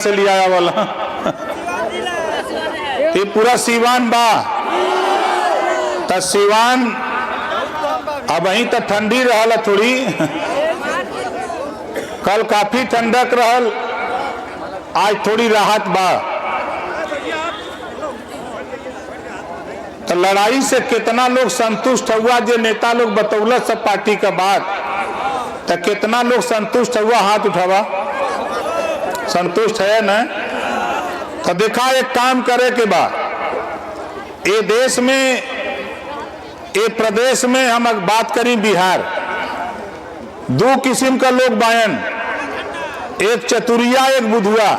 से लिया वाला ये पूरा सीवान बा त सीवान अब वहीं तो ठंडी रहल थोड़ी, कल काफी ठंडक रहल, आज थोड़ी राहत बा। तो लड़ाई से कितना लोग संतुष्ट हुआ, जो नेता लोग बतौल सब पार्टी का बात, तो कितना लोग संतुष्ट हुआ, हाथ उठावा। संतुष्ट है ना? तो देखा एक काम करे के बाद ये देश में, ये प्रदेश में हम बात करें बिहार, दो किस्म का लोग बायन, एक चतुरिया एक बुधुआ,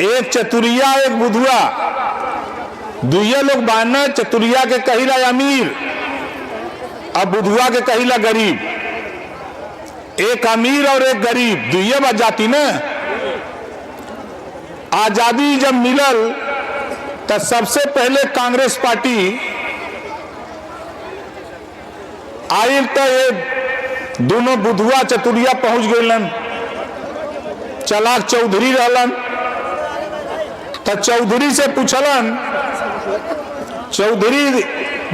एक चतुरिया एक बुधुआ, दुइये लोग बायन, चतुरिया के कहिला अमीर और बुधुआ के कहिला गरीब। एक अमीर और एक गरीब दुइये बात जाती ना। आजादी जब मिलल तो सबसे पहले कांग्रेस पार्टी आई, तो ये दोनों बुधुआ चतुरिया पहुंच गए, चलाक चौधरी रहलन। तो चौधरी से पूछलन, चौधरी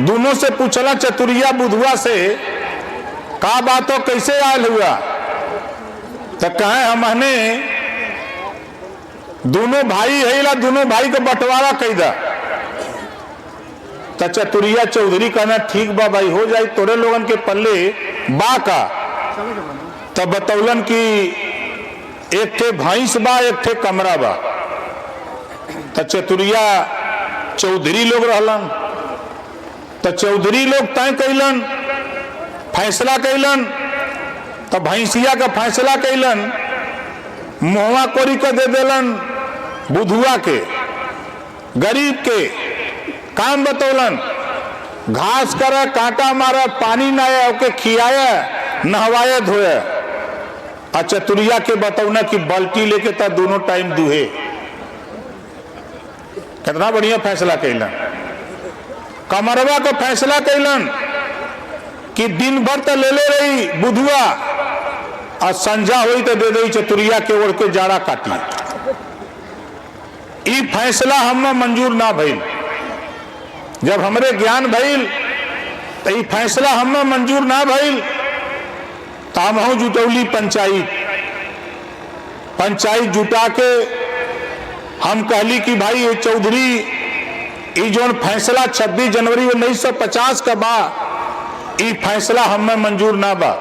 दोनों से पूछला, चतुरिया बुधुआ से, का बात हो, कैसे आयल हुआ? तो कहे हमने दोनों भाई है, दोनों भाई को बंटवारा कही दा। तो चतुरिया चौधरी कहना ठीक बा भाई, हो जाए तोरे लोगन के पल्ले बा का। तो बतौलन कि एक थे भैंस बा, एक थे कमरा बा। तो चतुरिया चौधरी लोग रहलन, तो चौधरी लोग तय कैलन, फैसला कैलन। तो भैंसिया का फैसला कैलन, मुहवा कोरी के दे देलन बुधुआ के, गरीब के। काम बतौलन, घास करे, कांटा मारे, पानी नया ओके खियाए, नहवाए धोए। और चतुरिया के बतौना कि बाल्टी लेके तो दोनों टाइम दुहे। कितना बढ़िया फैसला कैलन। कमरवा को फैसला कैलन कि दिन भर तो ले रही बुधुआ और संजा हुई तो दे दी चतुरिया के ओढ़ के जाड़ा काटी। ई फैसला हम मंजूर ना भइल। जब हमरे ज्ञान भइल तो ई फैसला हम मंजूर ना भइल, तो हम जुटौली पंचायत जुटा के हम कहली कि भाई ये चौधरी ई जोन फैसला 26 जनवरी 1950 का बा, ई फैसला हमें मंजूर ना बा।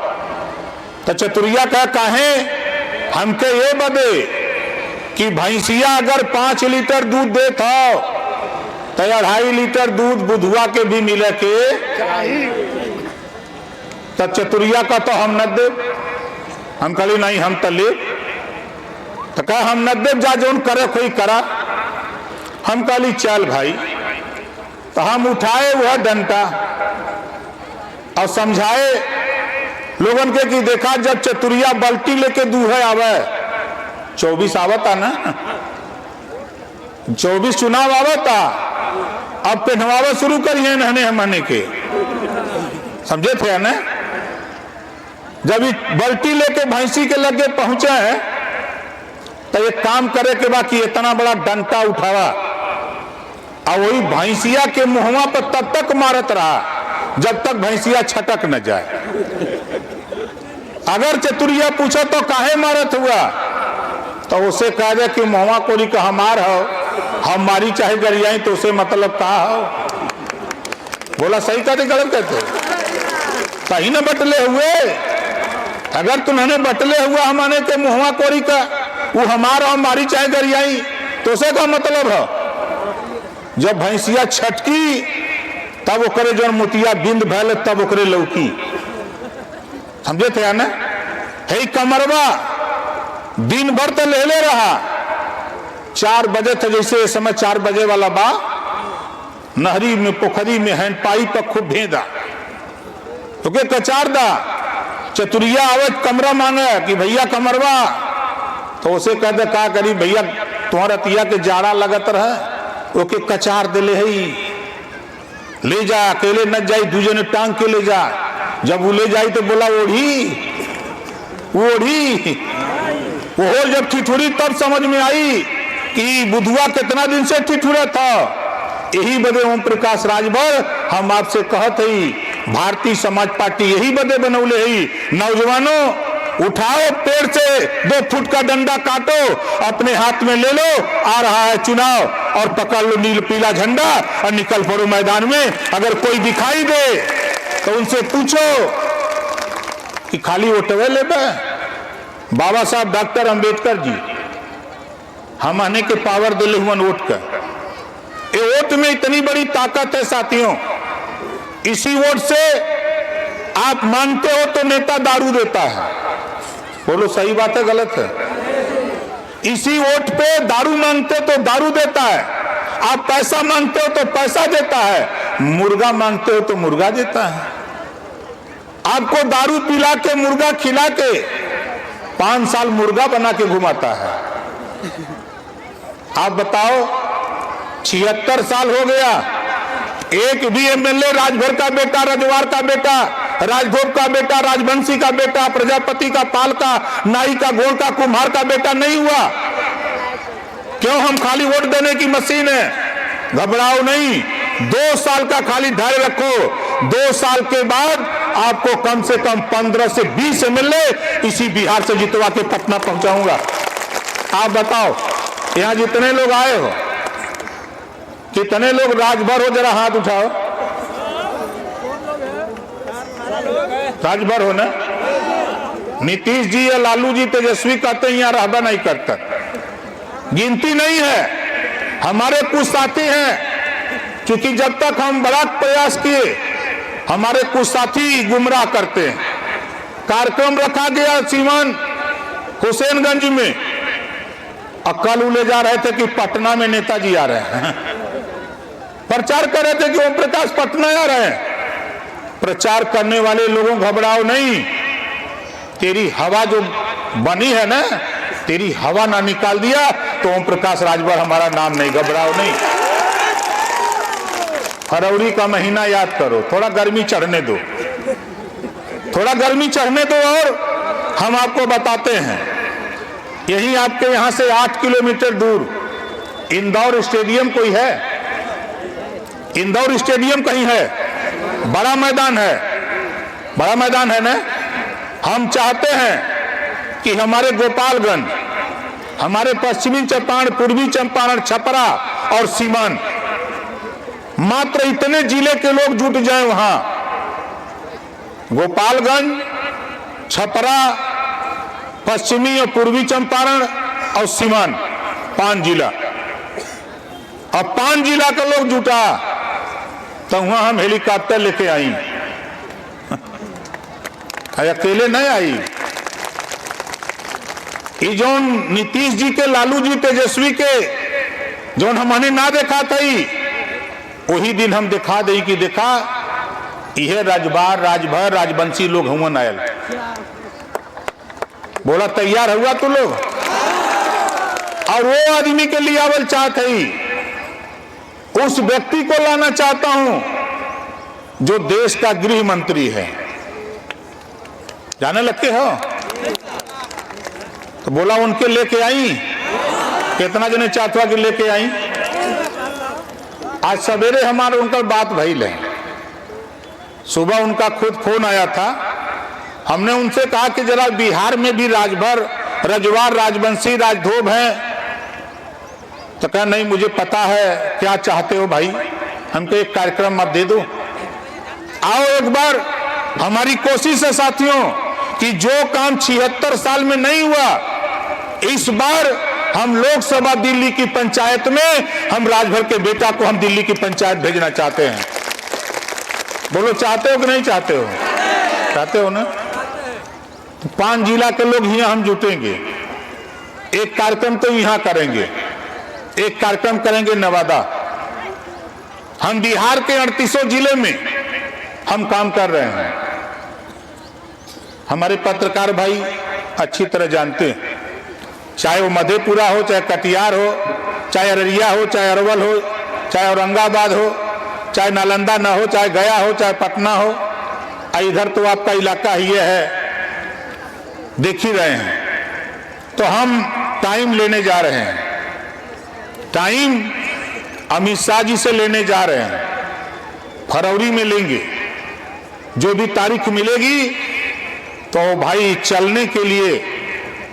तो चतुरिया का काहे हमके ये बदे कि भैंसिया अगर 5 लीटर दूध देत हो तो 2.5 लीटर दूध बुधुआ के भी मिले के। तो चतुरिया का तो हम न दे, हम कहली नहीं हम तो ले। तो कहा हम न दे, जा जोन करे कोई करा। हम कहली चल भाई। तो हम उठाए वह डंटा और समझाए लोगन के कि देखा, जब चतुरिया बाल्टी लेके दूहे आवे, 24 आवता ना, 24 चुनाव आवता, अब पहनवावा शुरू करिए नहने हमने के, समझे थे ना। जब बाल्टी लेके भैंसी के लगे पहुंचे हैं, तो एक काम करे के बाद कि इतना बड़ा डंटा उठावा और वही भैंसिया के मुहवा पर तब तक मारत रहा जब तक भैंसिया छटक न जाए। अगर चतुरिया पूछो तो काहे मारत हुआ, तो उसे कह दे कि मुहवा कोरी का हमार हो, हमारी चाहे गरियाई, तो उसे मतलब कहा हो। बोला सही कहते गलत कहते? सही न बटले हुए। अगर तुम्हें बटले हुआ हमारे के मुहवा कोरी का, वो हमारा हमारी चाहे गरियाई, तो उसे का मतलब है। जब भैंसिया छटकी तब ओकरे जो मोतिया बिंद भैल तब ओकरे लौकी, समझे थे ना। हे कमरवा दिन भर तो ले रहा, 4 बजे थे, जैसे इस समय 4 बजे वाला बा, नहरी में पोखरी में हैंड पाइप पर खूब भेदा तो के कचार दा। चतुरिया आवत कमरा मांगे कि भैया कमरवा, तो उसे कह दे का करी भैया, तुम्हारा तिया के जाड़ा लगत रहे, ओके कचार दे ले जा, अकेले न जाई, दूजे ने टांग के ले जा। जब वो ले जाई तो बोला ओढ़ी वो जब ठिठुरी तब समझ में आई कि बुधुआ कितना दिन से ठिठुरा था। यही बदे ओम प्रकाश राजभर हम आपसे कहत ही, भारतीय समाज पार्टी यही बदे बनौले ही। नौजवानों, उठाओ पेड़ से 2 फुट का डंडा काटो, अपने हाथ में ले लो, आ रहा है चुनाव, और पकड़ लो नील पीला झंडा और निकल पड़ो मैदान में। अगर कोई दिखाई दे तो उनसे पूछो कि खाली वोटवे ले बाबा साहब डॉक्टर अंबेडकर जी हम आने के पावर दिले हुए वोट का। ये वोट में इतनी बड़ी ताकत है साथियों। इसी वोट से आप मांगते हो तो नेता दारू देता है। बोलो सही बात है गलत है? इसी वोट पे दारू मांगते तो दारू देता है, आप पैसा मांगते हो तो पैसा देता है, मुर्गा मांगते हो तो मुर्गा देता है। आपको दारू पिला के मुर्गा खिला के 5 साल मुर्गा बना के घुमाता है। आप बताओ, 76 साल हो गया, एक भी एमएलए राजभर का बेटा, रजवार का बेटा, राजभोग का बेटा, राजवंशी का बेटा, प्रजापति का, पाल का, नाई का, गोड़ का, कुम्हार का बेटा नहीं हुआ। क्यों? हम खाली वोट देने की मशीन है। घबराओ नहीं, 2 साल का खाली धैर्य रखो। 2 साल के बाद आपको कम से कम 15 से 20 एमएलए इसी बिहार से जितवा के पटना पहुंचाऊंगा। आप बताओ, यहां जितने लोग आए हो, कितने लोग राजभर हो? जरा हाथ उठाओ। राजभर हो ना? नीतीश जी या लालू जी, तेजस्वी कहते हैं यहाँ रहबा नहीं करता, गिनती नहीं है। हमारे कुछ साथी हैं, क्योंकि जब तक हम बड़ा प्रयास किए, हमारे कुछ साथी गुमराह करते हैं। कार्यक्रम रखा गया सीवान हुसैनगंज में, अक्ल ले जा रहे थे कि पटना में नेताजी आ रहे हैं। प्रचार कर रहे थे कि ओम प्रकाश पटना आ रहे हैं। प्रचार करने वाले लोगों, घबराओ नहीं, तेरी हवा जो बनी है ना, तेरी हवा ना निकाल दिया तो ओम प्रकाश राजभर हमारा नाम नहीं। घबराओ नहीं। फरवरी का महीना याद करो, थोड़ा गर्मी चढ़ने दो, थोड़ा गर्मी चढ़ने दो, और हम आपको बताते हैं। यही आपके यहां से 8 किलोमीटर दूर इंदौर स्टेडियम कोई है? इंदौर स्टेडियम कहीं है? बड़ा मैदान है, बड़ा मैदान है ना। हम चाहते हैं कि हमारे गोपालगंज, हमारे पश्चिमी चंपारण, पूर्वी चंपारण, छपरा और सीवान, मात्र इतने जिले के लोग जुट जाएं वहां। गोपालगंज, छपरा, पश्चिमी और पूर्वी चंपारण और सीवान, 5 जिला। अब 5 जिला का लोग जुटा तो वहां हम हेलीकॉप्टर लेके आई। अकेले नहीं आई। ये जो नीतीश जी के, लालू जी, तेजस्वी के जो हमने ना देखा था, वही दिन हम दिखा दे कि देखा यह राजबार, राजभर, राजवंशी लोग हुआ आयल। बोला तैयार हुआ तू लोग? और वो आदमी के लिए आवल चाहते ही, उस व्यक्ति को लाना चाहता हूं जो देश का गृह मंत्री है। जाने लगते हो? तो बोला उनके लेके आई। कितना जने चाहता कि लेके आई? आज सवेरे हमारे उनका बात भइल है। सुबह उनका खुद फोन आया था। हमने उनसे कहा कि जरा बिहार में भी राजभर, रजवार, राजवंशी, राजधोब हैं। तो कहा नहीं, मुझे पता है क्या चाहते हो भाई, हमको एक कार्यक्रम आप दे दो। आओ एक बार, हमारी कोशिश है साथियों कि जो काम 76 साल में नहीं हुआ, इस बार हम लोकसभा दिल्ली की पंचायत में हम राजभर के बेटा को हम दिल्ली की पंचायत भेजना चाहते हैं। बोलो चाहते हो कि नहीं चाहते हो? चाहते हो ना? तो 5 जिला के लोग यहाँ हम जुटेंगे। एक कार्यक्रम तो यहाँ करेंगे, एक कार्यक्रम करेंगे नवादा। हम बिहार के 38 जिले में हम काम कर रहे हैं। हमारे पत्रकार भाई अच्छी तरह जानते हैं, चाहे वो मधेपुरा हो, चाहे कटिहार हो, चाहे अररिया हो, चाहे अरवल हो, चाहे औरंगाबाद हो, चाहे नालंदा ना हो, चाहे गया हो, चाहे पटना हो। इधर तो आपका इलाका ही है, देख ही रहे हैं। तो हम टाइम लेने जा रहे हैं, टाइम अमित शाह जी से लेने जा रहे हैं, फरवरी में लेंगे। जो भी तारीख मिलेगी तो भाई चलने के लिए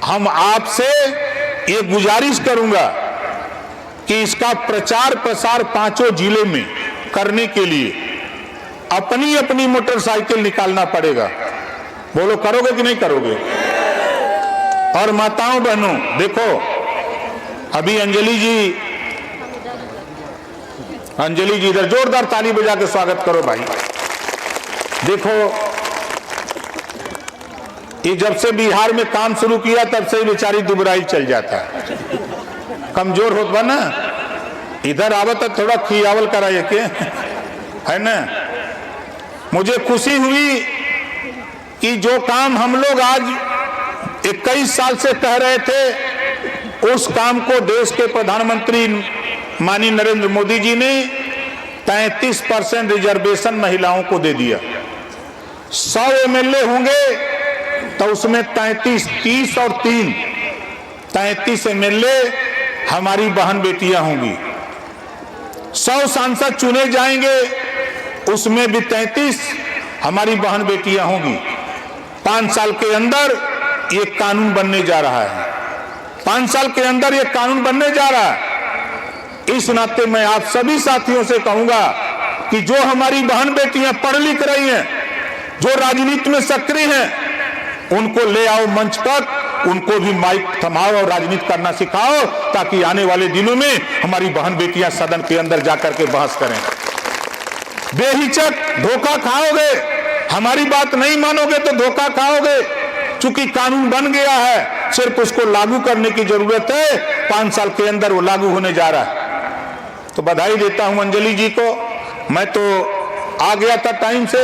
हम आपसे ये गुजारिश करूंगा कि इसका प्रचार प्रसार 5 जिले में करने के लिए अपनी अपनी मोटरसाइकिल निकालना पड़ेगा। बोलो करोगे कि नहीं करोगे? और माताओं बहनों देखो, अभी अंजलि जी इधर जोरदार ताली बजा के स्वागत करो भाई। देखो ये जब से बिहार में काम शुरू किया तब से ही बेचारी दुबराई चल जाता है, कमजोर होता ना, इधर आवत थोड़ा खियावल कराए के है ना। मुझे खुशी हुई कि जो काम हम लोग आज 21 साल से कह रहे थे उस काम को देश के प्रधानमंत्री माननीय नरेंद्र मोदी जी ने 33% रिजर्वेशन महिलाओं को दे दिया। 100 एमएलए होंगे तो उसमें 30 और 33 एमएलए हमारी बहन बेटियां होंगी। 100 सांसद चुने जाएंगे उसमें भी 33 हमारी बहन बेटियां होंगी। 5 साल के अंदर ये कानून बनने जा रहा है, 5 साल के अंदर ये कानून बनने जा रहा है। इस नाते मैं आप सभी साथियों से कहूंगा कि जो हमारी बहन बेटियां पढ़ लिख रही हैं, जो राजनीति में सक्रिय हैं, उनको ले आओ मंच पर, उनको भी माइक थमाओ और राजनीति करना सिखाओ, ताकि आने वाले दिनों में हमारी बहन बेटियां सदन के अंदर जाकर के बहस करें। बेहिचक धोखा खाओगे, हमारी बात नहीं मानोगे तो धोखा खाओगे। चूंकि कानून बन गया है, सिर्फ उसको लागू करने की जरूरत है। 5 साल के अंदर वो लागू होने जा रहा है। तो बधाई देता हूं अंजलि जी को। मैं तो आ गया था टाइम से,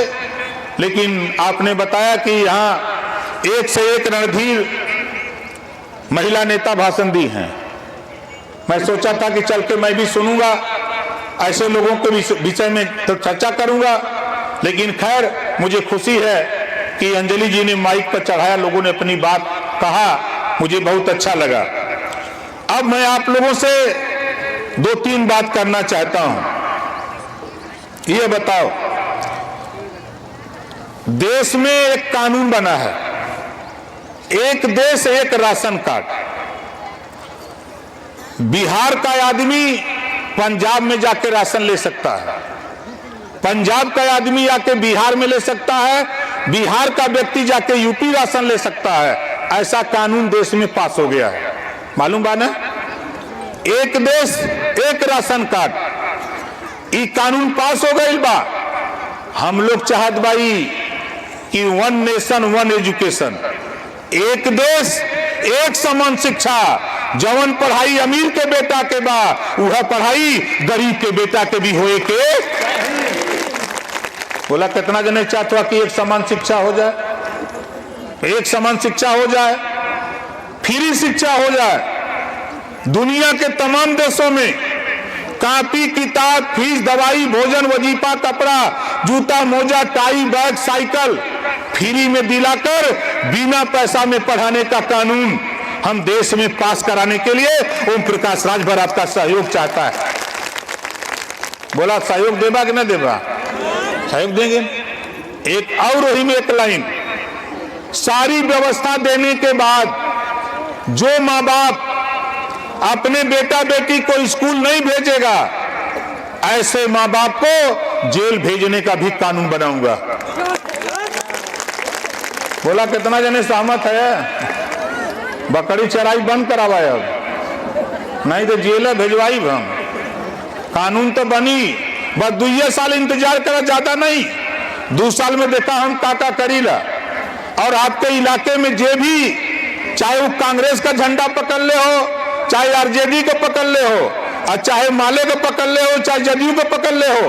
लेकिन आपने बताया कि यहां एक से एक रणधीर महिला नेता भाषण दी हैं। मैं सोचा था कि चल के मैं भी सुनूंगा, ऐसे लोगों के विषय में तो चर्चा करूंगा, लेकिन खैर मुझे खुशी है कि अंजलि जी ने माइक पर चढ़ाया, लोगों ने अपनी बात कहा, मुझे बहुत अच्छा लगा। अब मैं आप लोगों से 2-3 बात करना चाहता हूं। ये बताओ, देश में एक कानून बना है, एक देश एक राशन कार्ड। बिहार का आदमी पंजाब में जाके राशन ले सकता है, पंजाब का आदमी आके बिहार में ले सकता है, बिहार का व्यक्ति जाके यूपी राशन ले सकता है। ऐसा कानून देश में पास हो गया है, मालूम बा ना? एक देश एक राशन कार्ड, ये कानून पास हो गई बा। हम लोग चाहत बाई कि 1 नेशन 1 एजुकेशन, एक देश एक समान शिक्षा। जवन पढ़ाई अमीर के बेटा के बा, वह पढ़ाई गरीब के बेटा के भी होए के। बोला कितना जने चाहता कि एक समान शिक्षा हो जाए, एक समान शिक्षा हो जाए, फ्री शिक्षा हो जाए। दुनिया के तमाम देशों में कॉपी किताब फीस दवाई भोजन वजीफा कपड़ा जूता मोजा टाई बैग साइकिल फ्री में दिलाकर बिना पैसा में पढ़ाने का कानून हम देश में पास कराने के लिए ओम प्रकाश राजभर आपका सहयोग चाहता है। बोला सहयोग देगा कि नहीं देगा? सहयोग देंगे। एक और वही में एक लाइन, सारी व्यवस्था देने के बाद जो माँ बाप अपने बेटा बेटी को स्कूल नहीं भेजेगा, ऐसे माँ बाप को जेल भेजने का भी कानून बनाऊंगा। बोला कितना जने सहमत है? बकरी चराई बंद करावाए, अब नहीं तो जेल भेजवाई हम। कानून तो बनी, बस 2 साल इंतजार करा, ज्यादा नहीं। 2 साल में देखा हम काका करीला। और आपके इलाके में जे भी, चाहे वो कांग्रेस का झंडा पकड़ ले हो, चाहे आरजेडी को पकड़ ले हो, और चाहे माले को पकड़ ले हो, चाहे जदयू को पकड़ ले हो,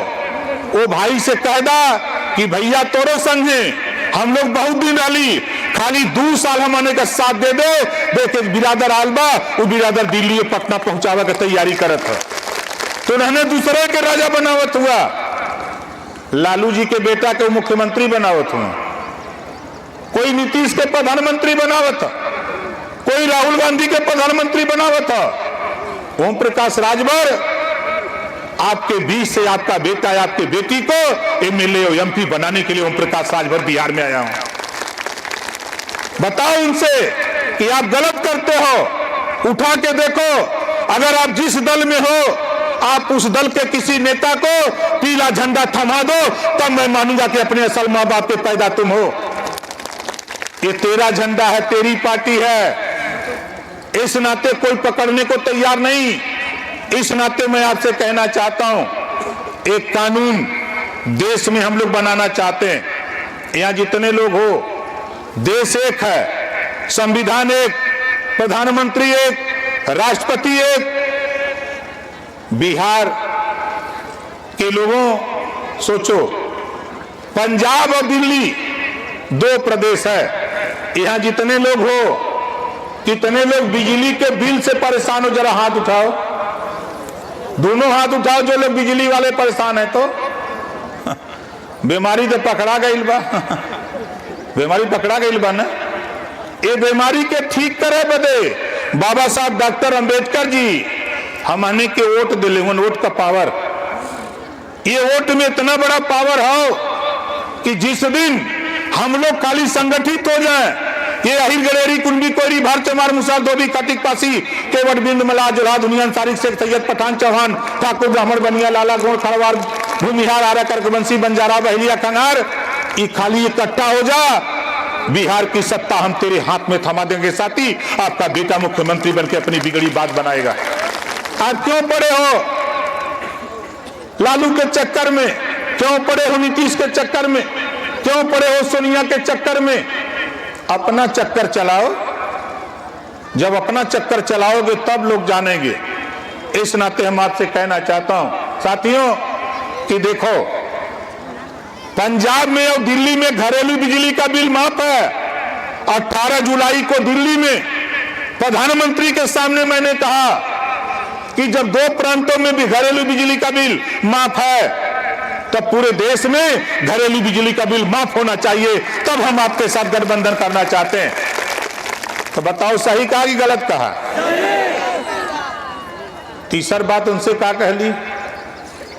वो भाई से कहदा कि भैया तोरो संग है, हम लोग बहुत दिन रही, खाली 2 साल हमारे का साथ दे दो। देखे बिरादर आलबा, वो बिरादर दिल्ली पटना पहुंचावा की तैयारी करत है, तो रहने दूसरे के राजा बनावत हुआ। लालू जी के बेटा के मुख्यमंत्री बनावत हुआ, कोई नीतीश के प्रधानमंत्री बनावत, कोई राहुल गांधी के प्रधानमंत्री बना हुआ था। ओम प्रकाश राजभर आपके बीच से आपका बेटा या आपकी बेटी को एमएलए और एमपी बनाने के लिए ओम प्रकाश राजभर बिहार में आया हूं। बताओ उनसे कि आप गलत करते हो, उठा के देखो। अगर आप जिस दल में हो, आप उस दल के किसी नेता को पीला झंडा थमा दो, तब मैं मानूंगा कि अपने असल मां बाप के पैदा तुम हो। ये तेरा झंडा है, तेरी पार्टी है, इस नाते कोई पकड़ने को तैयार नहीं। इस नाते मैं आपसे कहना चाहता हूं, एक कानून देश में हम लोग बनाना चाहते हैं। यहां जितने लोग हो, देश एक है, संविधान एक, प्रधानमंत्री एक, राष्ट्रपति एक। बिहार के लोगों सोचो, पंजाब और दिल्ली 2 प्रदेश है। यहां जितने लोग हो, कितने लोग बिजली के बिल से परेशान हो, जरा हाथ उठाओ। दोनों हाथ उठाओ जो लोग बिजली वाले परेशान है। तो बीमारी तो पकड़ा गई बा बीमारी पकड़ा गई बा ना। ये बीमारी के ठीक करे बदे बाबा साहब डॉक्टर अंबेडकर जी हमने के वोट दिले, वोट का पावर। ये वोट में इतना बड़ा पावर हो कि जिस दिन हम लोग खाली संगठित हो जाए, ये अहिर गलेरी कुंभी कोयरी भारत चमार मुसार धोबी कार्तिक पासी केवट बिंद मला जुला दुनिया तारिक शेख सैयद पठान चौहान ठाकुर ब्राह्मण बनिया लाला गोड़ खड़वार भूमिहार आरा करकबंसी बंजारा बहलिया खंगार, ये खाली इकट्ठा हो जा, बिहार की सत्ता हम तेरे हाथ में थमा देंगे साथी। आपका बेटा मुख्यमंत्री बनकर अपनी बिगड़ी बात बनाएगा। आप क्यों पड़े हो लालू के चक्कर में? क्यों पड़े हो नीतीश के चक्कर में? क्यों पड़े हो सोनिया के चक्कर में? अपना चक्कर चलाओ। जब अपना चक्कर चलाओगे तब लोग जानेंगे। इस नाते हम आपसे कहना चाहता हूं साथियों कि देखो, पंजाब में और दिल्ली में घरेलू बिजली का बिल माफ है। 18 जुलाई को दिल्ली में प्रधानमंत्री के सामने मैंने कहा कि जब 2 प्रांतों में भी घरेलू बिजली का बिल माफ है, तब पूरे देश में घरेलू बिजली का बिल माफ होना चाहिए। तब हम आपके साथ गठबंधन करना चाहते हैं। तो बताओ सही कहा कि गलत कहा? तीसरी बात उनसे क्या कह ली,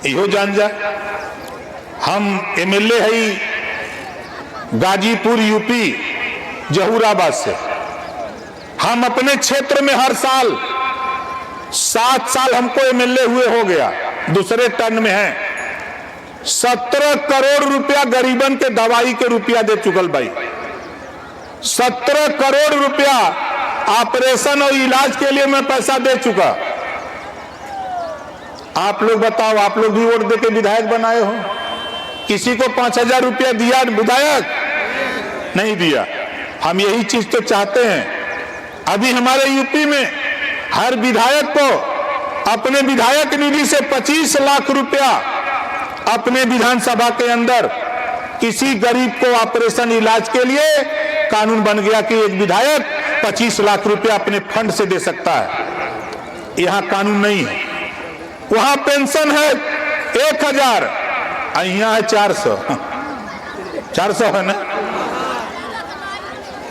इहो जान जा। हम एमएलए है गाजीपुर यूपी जहूराबाद से। हम अपने क्षेत्र में हर साल 7 साल हमको एमएलए हुए हो गया, दूसरे टर्न में है। 17 करोड़ रुपया गरीबन के दवाई के रुपया दे चुकल भाई। 17 करोड़ रुपया ऑपरेशन और इलाज के लिए मैं पैसा दे चुका। आप लोग बताओ, आप लोग भी वोट दे के विधायक बनाए हो? किसी को 5000 रुपया दिया विधायक? नहीं दिया। हम यही चीज तो चाहते हैं। अभी हमारे यूपी में हर विधायक को अपने विधायक निधि से 25 लाख रुपया अपने विधानसभा के अंदर किसी गरीब को ऑपरेशन इलाज के लिए कानून बन गया कि एक विधायक 25 लाख रुपया अपने फंड से दे सकता है। यहां कानून नहीं है। वहां पेंशन है 1000, यहाँ है 400 है ना।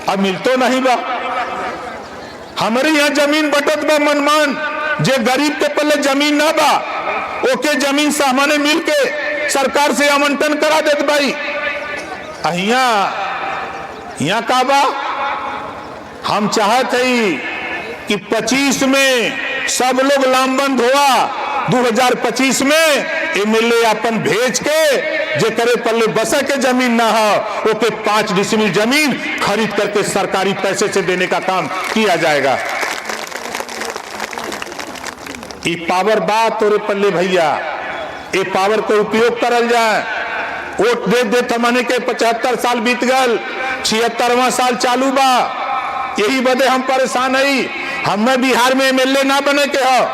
अब मिल तो नहीं बा। हमारे यहाँ जमीन बटत बा मनमान, जे गरीब के पल्ले जमीन ना बा ओके जमीन सामान्य मिल के सरकार से आवंटन करा देत भाई। यहाँ का बा, हम चाहते ही कि 25 में सब लोग लामबंद हुआ, 2025 में एमएलए अपन भेज के जे करे पल्ले बसा के जमीन ना हो ओके 5 डिसमिल जमीन खरीद करके सरकारी पैसे से देने का काम किया जाएगा। ये पावर बात तोरे पल्ले भैया, ये पावर को उपयोग करल जाए। वोट दे दे थमाने के 75 साल बीत गल, 76वां साल चालू बा। यही बदे हम परेशान है। हमें बिहार में एमएलए ना बने के हो,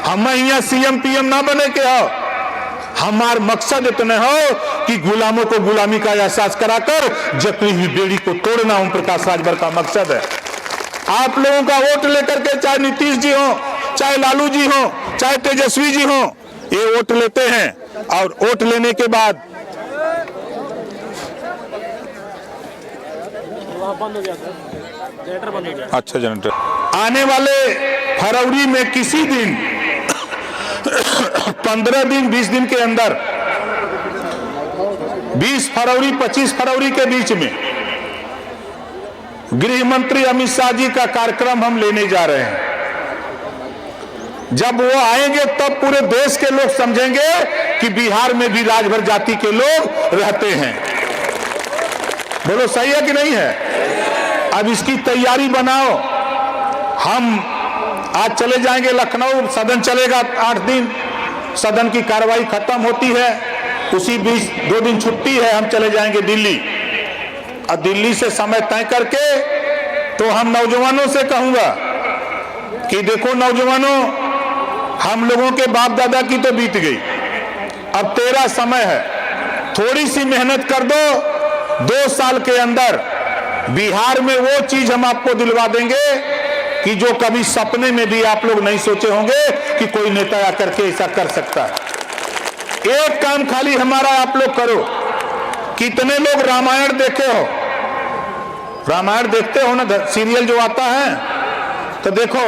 हमें यहाँ सीएम पीएम ना बने के हो। हमार मकसद इतने हो कि गुलामों को गुलामी का एहसास कराकर जकड़ी हुई बेड़ी को तोड़ना ओम प्रकाश राजभर का मकसद है। आप लोगों का वोट लेकर के चाहे नीतीश जी हो, चाहे लालू जी हो, चाहे तेजस्वी जी हो, ये वोट लेते हैं और वोट लेने के बाद बंद हो गया था। अच्छा जनरेटर। आने वाले फरवरी में किसी दिन 15 दिन 20 दिन के अंदर 20 फरवरी 25 फरवरी के बीच में गृह मंत्री अमित शाह जी का कार्यक्रम हम लेने जा रहे हैं। जब वो आएंगे तब पूरे देश के लोग समझेंगे कि बिहार में भी राजभर जाति के लोग रहते हैं। बोलो सही है कि नहीं है? अब इसकी तैयारी बनाओ। हम आज चले जाएंगे लखनऊ, सदन चलेगा 8 दिन, सदन की कार्रवाई खत्म होती है, उसी बीच 2 दिन छुट्टी है, हम चले जाएंगे दिल्ली। और दिल्ली से समय तय करके तो हम नौजवानों से कहूंगा कि देखो नौजवानों, हम लोगों के बाप दादा की तो बीत गई, अब तेरा समय है, थोड़ी सी मेहनत कर दो। 2 साल के अंदर बिहार में वो चीज हम आपको दिलवा देंगे कि जो कभी सपने में भी आप लोग नहीं सोचे होंगे कि कोई नेता आकर के ऐसा कर सकता है। एक काम खाली हमारा आप लोग करो। कितने लोग रामायण देखे हो? रामायण देखते हो ना, सीरियल जो आता है, तो देखो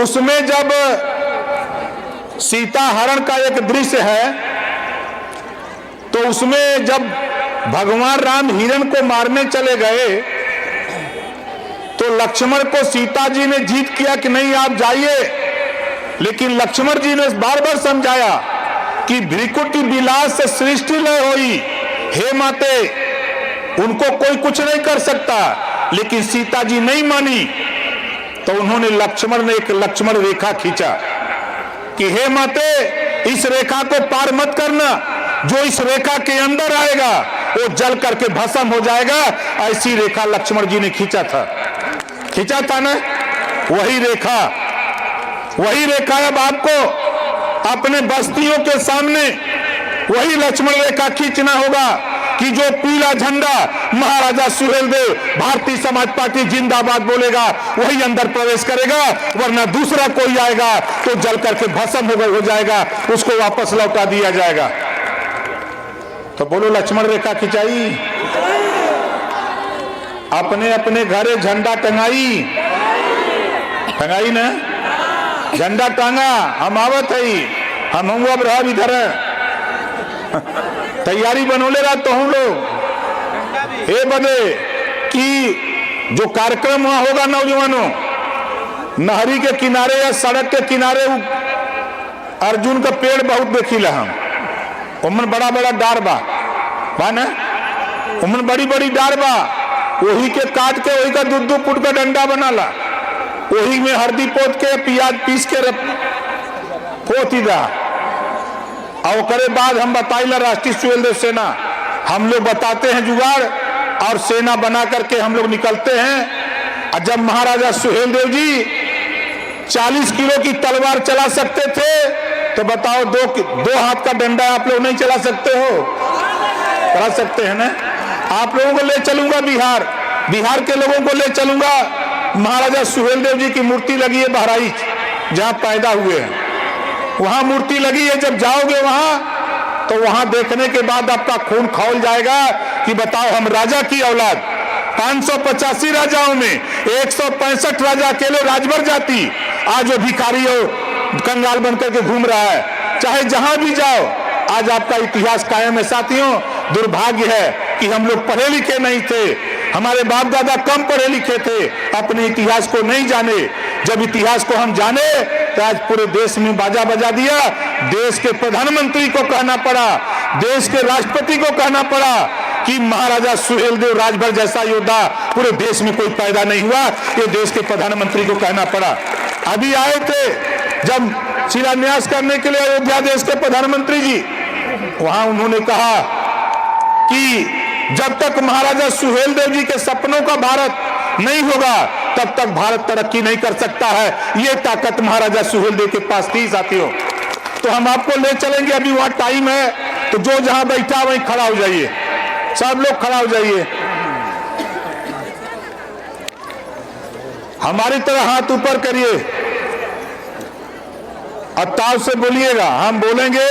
उसमें जब सीता हरण का एक दृश्य है, तो उसमें जब भगवान राम हिरण को मारने चले गए तो लक्ष्मण को सीता जी ने जीत किया कि नहीं आप जाइए, लेकिन लक्ष्मण जी ने बार बार समझाया कि भृकुटी विलास से सृष्टि लय होई, हे माते उनको कोई कुछ नहीं कर सकता। लेकिन सीता जी नहीं मानी, तो उन्होंने लक्ष्मण ने एक लक्ष्मण रेखा खींचा कि हे माते इस रेखा को पार मत करना, जो इस रेखा के अंदर आएगा वो जल करके भस्म हो जाएगा। ऐसी रेखा लक्ष्मण जी ने खींचा था ना, वही रेखा अब आपको अपने बस्तियों के सामने वही लक्ष्मण रेखा खींचना होगा कि जो पीला झंडा महाराजा सुहेलदेव भारतीय समाज पार्टी जिंदाबाद बोलेगा वही अंदर प्रवेश करेगा, वरना दूसरा कोई आएगा तो जल करके भस्म हो जाएगा, उसको वापस लौटा दिया जाएगा। तो बोलो लक्ष्मण रेखा खिंचाई, अपने अपने घरे झंडा टंगाई ना, झंडा टांगा, हम आवत है, हम अब रह इधर तैयारी बनोले रहा तो हम लोग ए बदे कि जो कार्यक्रम वहां होगा नौजवानों, नहरी के किनारे या सड़क के किनारे अर्जुन का पेड़ बहुत देखिला हम, उमन बड़ा बड़ा डार बा ना, उमन बड़ी बड़ी डार बा, वही के काट के वही का 2-2 फुट का डंडा बनाला, वही में हल्दी पोत के प्याज पीस के पोती दा। और करे बाद हम बताइला राष्ट्रीय सुहेलदेव सेना, हम लोग बताते हैं जुगाड़ और सेना बना करके हम लोग निकलते हैं। और जब महाराजा सुहेलदेव जी 40 किलो की तलवार चला सकते थे, तो बताओ 2 हाथ का डंडा आप लोग नहीं चला सकते हो? चला सकते हैं ना। आप लोगों को ले चलूंगा बिहार के लोगों को ले चलूंगा। महाराजा सुहेलदेव जी की मूर्ति लगी है बहराइच, जहां पैदा हुए हैं, वहां मूर्ति लगी है। जब जाओगे वहां तो वहां देखने के बाद आपका खून खौल जाएगा कि बताओ हम राजा की औलाद, 585 राजाओं में 165 राजा अकेले राजभर जाति, आज वो भिखारी हो कंगाल बनकर के घूम रहा है। चाहे जहां भी जाओ आज आपका इतिहास कायम है। साथियों, दुर्भाग्य है कि हम लोग पढ़े लिखे नहीं थे, हमारे बाप दादा कम पढ़े लिखे थे, अपने इतिहास को नहीं जाने। जब इतिहास को हम जाने तो आज पूरे देश में बाजा बजा दिया। देश के प्रधानमंत्री को कहना पड़ा, देश के राष्ट्रपति को कहना पड़ा कि महाराजा सुहेलदेव राजभर जैसा योद्धा पूरे देश में कोई पैदा नहीं हुआ, ये देश के प्रधानमंत्री को कहना पड़ा। अभी आए थे जब शिलान्यास करने के लिए अयोध्या देश के प्रधानमंत्री जी, वहां उन्होंने कहा कि जब तक महाराजा सुहेलदेव जी के सपनों का भारत नहीं होगा तब तक भारत तरक्की नहीं कर सकता है। ये ताकत महाराजा सुहेलदेव के पास थी साथियों। तो हम आपको ले चलेंगे, अभी वहां टाइम है, तो जो जहां बैठा वहीं खड़ा हो जाइए, सब लोग खड़ा हो जाइए, हमारी तरह हाथ ऊपर करिए और ताव से बोलिएगा, हम बोलेंगे